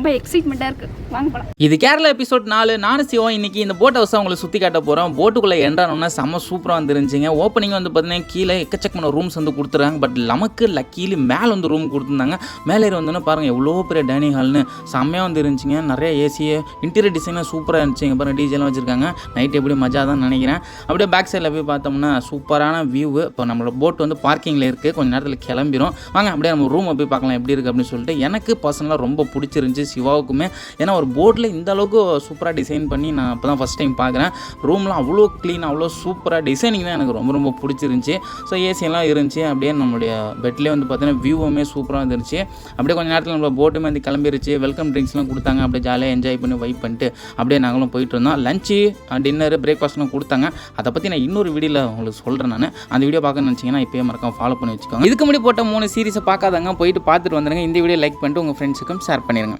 ரொம்ப எக்ஸைட்மெண்ட்டாக இருக்குது. வாங்க போகலாம். இது கேரளா எபிசோட் 4. நானும் சிவம் இன்னைக்கு இந்த போட் ஹவுஸை உங்களுக்கு சுற்றி காட்ட போகிறோம். போட்டுக்குள்ளே என்ட்ரானோம்னா செம்ம சூப்பராக வந்துருந்துச்சிங்க. ஓப்பனிங் வந்து பார்த்தீங்கன்னா கீழே எக்கச்சக்கமான ரூம்ஸ் வந்து கொடுத்துருக்காங்க. பட் நமக்கு லக்கீலி மேலே வந்து ரூம் கொடுத்துருந்தாங்க. மேலே வந்தோன்னா பாருங்கள் எவ்வளோ பெரிய டைனிங் ஹால்னு செம்மையாக வந்து இருந்துச்சுங்க. நிறைய ஏசி, இன்டீரியர் டிசைனாக சூப்பராக இருந்துச்சுங்க. பாருங்கள் டிஜேலாம் வச்சுருக்காங்க. நைட் எப்படி மஜா தான் நினைக்கிறேன். அப்படியே பேக் சைடில் போய் பார்த்தோம்னா சூப்பரான வியூ. இப்போ நம்மளோட போட் வந்து பார்க்கிங்கில் இருக்குது. கொஞ்சம் நேரத்தில் கிளம்பிடும். வாங்க அப்படியே நம்ம ரூமை போய் பார்க்கலாம் எப்படி இருக்குது அப்படின்னு சொல்லிட்டு. எனக்கு பர்சனலாக ரொம்ப பிடிச்சிருந்துச்சி, சிவாவுக்குமே. ஏன்னா ஒரு போட்டில் இந்த அளவுக்கு சூப்பராக டிசைன் பண்ணி நான் இப்போ தான் ஃபஸ்ட் டைம் பார்க்குறேன். ரூம்லாம் அவ்வளோ க்ளீன், அவ்வளோ சூப்பராக டிசைனிங் தான் எனக்கு ரொம்ப ரொம்ப பிடிச்சிருந்துச்சி. ஸோ ஏசியெல்லாம் இருந்துச்சு. அப்படியே நம்மளுடைய பெட்லேயே வந்து பார்த்தீங்கன்னா வியூவுமே சூப்பராக இருந்துச்சு. அப்படியே கொஞ்சம் நேரத்தில் நம்ம போட்டுமே வந்து கிளம்பிருச்சு. வெல்கம் ட்ரிங்க்ஸ்லாம் கொடுத்தாங்க. அப்படியே ஜாலியாக என்ஜாய் பண்ணி வைப் பண்ணிட்டு அப்படியே நாங்களும் போயிட்டு இருந்தோம். லஞ்சு, டின்னரு, பிரேக்ஃபாஸ்ட்லாம் கொடுத்தாங்க. அதை பற்றி நான் இன்னொரு வீடியோவில் உங்களுக்கு சொல்கிறேன். நான் அந்த வீடியோ பார்க்க நினச்சிங்கன்னா இப்போயே மறக்காம ஃபாலோ பண்ணி வச்சுக்கோங்க. இதுக்கு முன்னாடி போட்ட 3 சீரிஸை பார்க்காதங்க போயிட்டு பார்த்துட்டு வந்துடுங்க. இந்த வீடியோ லைக் பண்ணிட்டு உங்கள் ஃப்ரெண்ட்ஸுக்கும் ஷேர் பண்ணிடுங்க.